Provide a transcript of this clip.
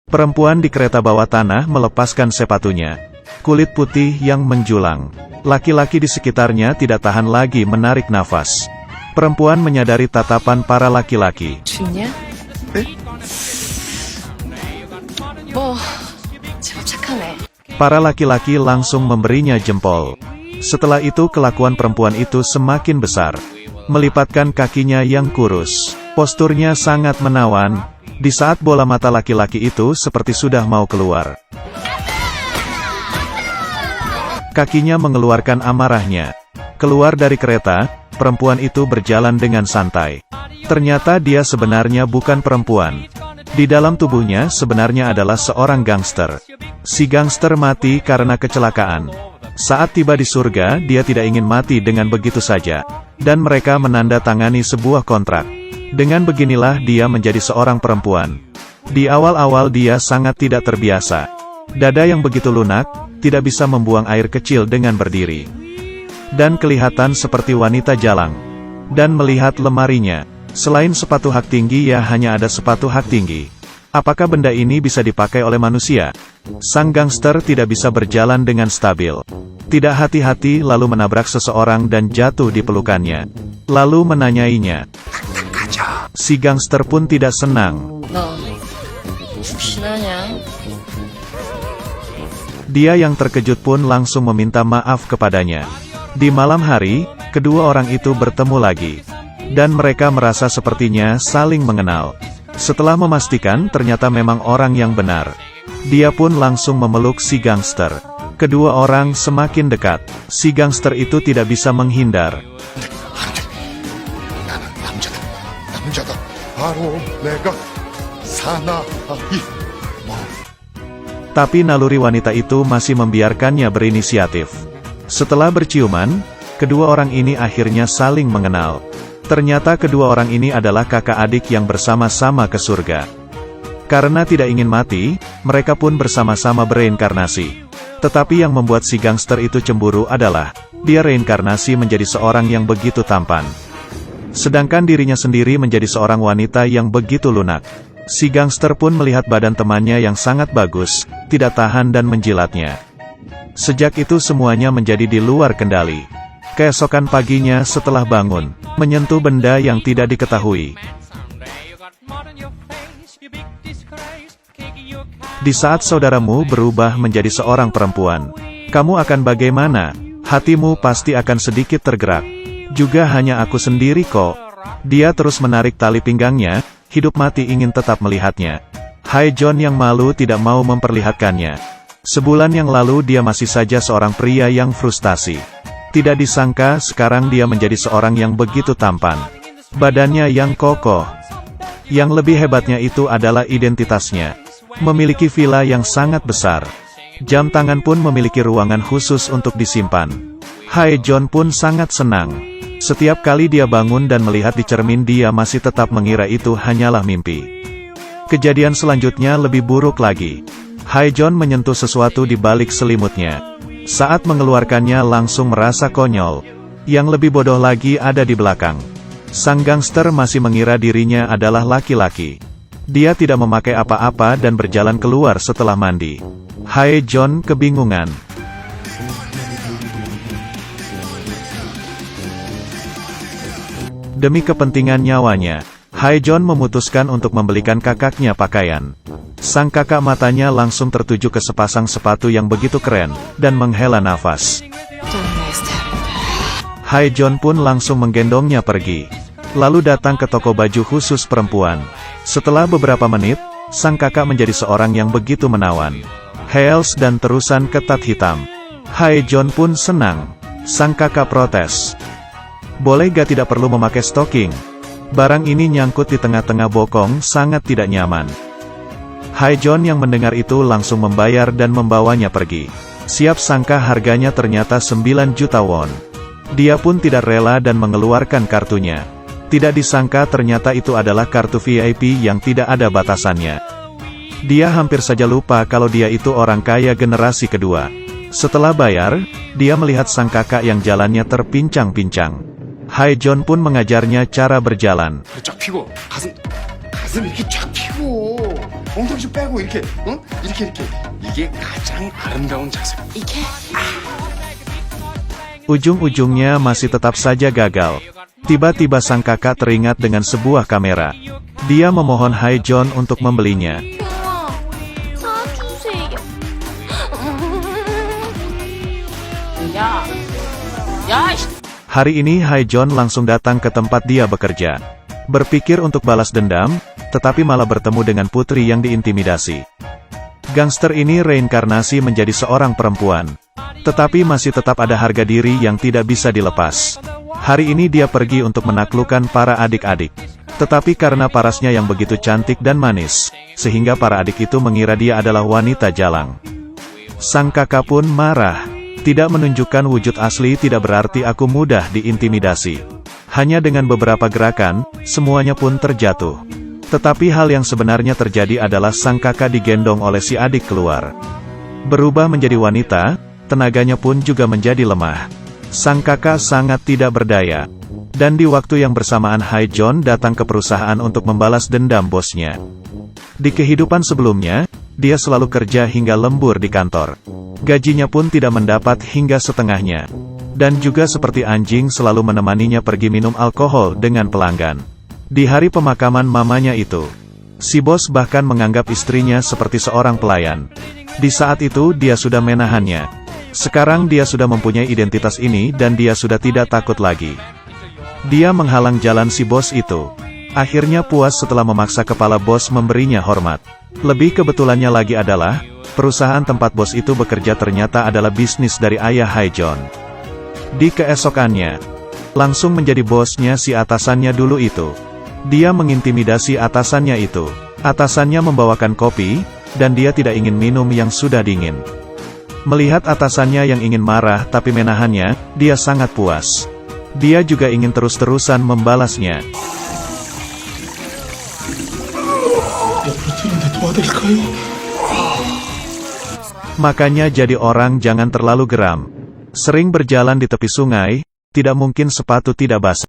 Perempuan di kereta bawah tanah melepaskan sepatunya. Kulit putih yang menjulang. Laki-laki di sekitarnya tidak tahan lagi menarik nafas. Perempuan menyadari tatapan para laki-laki. 죽냐? 제법 착하네. Para laki-laki langsung memberinya jempol. Setelah itu kelakuan perempuan itu semakin besar. Melipatkan kakinya yang kurus. Posturnya sangat menawan. Di saat bola mata laki-laki itu seperti sudah mau keluar. Kakinya mengeluarkan amarahnya. Keluar dari kereta, perempuan itu berjalan dengan santai. Ternyata dia sebenarnya bukan perempuan. Di dalam tubuhnya sebenarnya adalah seorang gangster. Si gangster mati karena kecelakaan. Saat tiba di surga, dia tidak ingin mati dengan begitu saja. Dan mereka menandatangani sebuah kontrak. Dengan beginilah dia menjadi seorang perempuan. Di awal-awal dia sangat tidak terbiasa. Dada yang begitu lunak, tidak bisa membuang air kecil dengan berdiri. Dan kelihatan seperti wanita jalang. Dan melihat lemarinya. Selain sepatu hak tinggi ya hanya ada sepatu hak tinggi. Apakah benda ini bisa dipakai oleh manusia? Sang gangster tidak bisa berjalan dengan stabil. Tidak hati-hati lalu menabrak seseorang dan jatuh di pelukannya. Lalu menanyainya. Si gangster pun tidak senang. 너 신하냐? Dia yang terkejut pun langsung meminta maaf kepadanya. Di malam hari, kedua orang itu bertemu lagi. Dan mereka merasa sepertinya saling mengenal. Setelah memastikan ternyata memang orang yang benar. Dia pun langsung memeluk si gangster. Kedua orang semakin dekat. Si gangster itu tidak bisa menghindar. 남자다. 바로 내가 사나이. Tapi naluri wanita itu masih membiarkannya berinisiatif. Setelah berciuman, kedua orang ini akhirnya saling mengenal. Ternyata kedua orang ini adalah kakak adik yang bersama-sama ke surga. Karena tidak ingin mati, mereka pun bersama-sama bereinkarnasi. Tetapi yang membuat si gangster itu cemburu adalah, dia reinkarnasi menjadi seorang yang begitu tampan. Sedangkan dirinya sendiri menjadi seorang wanita yang begitu lunak. Si gangster pun melihat badan temannya yang sangat bagus, tidak tahan dan menjilatnya. Sejak itu semuanya menjadi di luar kendali. Keesokan paginya setelah bangun, menyentuh benda yang tidak diketahui. Di saat saudaramu berubah menjadi seorang perempuan, kamu akan bagaimana? Hatimu pasti akan sedikit tergerak. Juga hanya aku sendiri kok. Dia terus menarik tali pinggangnya, hidup mati ingin tetap melihatnya. Hae-John yang malu tidak mau memperlihatkannya. Sebulan yang lalu dia masih saja seorang pria yang frustasi. Tidak disangka sekarang dia menjadi seorang yang begitu tampan. Badannya yang kokoh. Yang lebih hebatnya itu adalah identitasnya. Memiliki villa yang sangat besar. Jam tangan pun memiliki ruangan khusus untuk disimpan. Hae-John pun sangat senang. Setiap kali dia bangun dan melihat di cermin dia masih tetap mengira itu hanyalah mimpi. Kejadian selanjutnya lebih buruk lagi. Hae-John menyentuh sesuatu di balik selimutnya. Saat mengeluarkannya langsung merasa konyol. Yang lebih bodoh lagi ada di belakang. Sang gangster masih mengira dirinya adalah laki-laki. Dia tidak memakai apa-apa dan berjalan keluar setelah mandi. Hae-John kebingungan. Demi kepentingan nyawanya, Hae-John memutuskan untuk membelikan kakaknya pakaian. Sang kakak matanya langsung tertuju ke sepasang sepatu yang begitu keren, dan menghela nafas. Hae-John pun langsung menggendongnya pergi. Lalu datang ke toko baju khusus perempuan. Setelah beberapa menit, sang kakak menjadi seorang yang begitu menawan. Heels dan terusan ketat hitam. Hae-John pun senang. Sang kakak protes. Boleh gak tidak perlu memakai stocking? Barang ini nyangkut di tengah-tengah bokong sangat tidak nyaman. Hae-John yang mendengar itu langsung membayar dan membawanya pergi. Siap sangka harganya ternyata 9 juta won. Dia pun tidak rela dan mengeluarkan kartunya. Tidak disangka ternyata itu adalah kartu VIP yang tidak ada batasannya. Dia hampir saja lupa kalau dia itu orang kaya generasi kedua. Setelah bayar, dia melihat sang kakak yang jalannya terpincang-pincang. Hae-John pun mengajarnya cara berjalan. 가슴 이렇게 쫙 펴고 엉덩이 좀 빼고 이렇게 응? 이렇게 이게 가장 아름다운 자세. 이게 Ujung-ujungnya masih tetap saja gagal. Tiba-tiba sang kakak teringat dengan sebuah kamera. Dia memohon Haejeon untuk membelinya. 사주세요. 야, 야, Hari ini Haejeon langsung datang ke tempat dia bekerja. Berpikir untuk balas dendam, tetapi malah bertemu dengan putri yang diintimidasi. Gangster ini reinkarnasi menjadi seorang perempuan. Tetapi masih tetap ada harga diri yang tidak bisa dilepas. Hari ini dia pergi untuk menaklukkan para adik-adik. Tetapi karena parasnya yang begitu cantik dan manis, sehingga para adik itu mengira dia adalah wanita jalang. Sang kakak pun marah. Tidak menunjukkan wujud asli tidak berarti aku mudah diintimidasi. Hanya dengan beberapa gerakan, semuanya pun terjatuh. Tetapi hal yang sebenarnya terjadi adalah sang kakak digendong oleh si adik keluar. Berubah menjadi wanita, tenaganya pun juga menjadi lemah. Sang kakak sangat tidak berdaya. Dan di waktu yang bersamaan Haejeon datang ke perusahaan untuk membalas dendam bosnya. Di kehidupan sebelumnya, dia selalu kerja hingga lembur di kantor. Gajinya pun tidak mendapat hingga setengahnya. Dan juga seperti anjing selalu menemaninya pergi minum alkohol dengan pelanggan. Di hari pemakaman mamanya itu, si bos bahkan menganggap istrinya seperti seorang pelayan. Di saat itu dia sudah menahannya. Sekarang dia sudah mempunyai identitas ini dan dia sudah tidak takut lagi. Dia menghalang jalan si bos itu. Akhirnya puas setelah memaksa kepala bos memberinya hormat. Lebih kebetulannya lagi adalah, perusahaan tempat bos itu bekerja ternyata adalah bisnis dari ayah Haejeon. Di keesokannya, langsung menjadi bosnya si atasannya dulu itu. Dia mengintimidasi atasannya itu. Atasannya membawakan kopi, dan dia tidak ingin minum yang sudah dingin. Melihat atasannya yang ingin marah tapi menahannya, dia sangat puas. Dia juga ingin terus-terusan membalasnya. Makanya jadi orang jangan terlalu geram. Sering berjalan di tepi sungai, tidak mungkin sepatu tidak basah.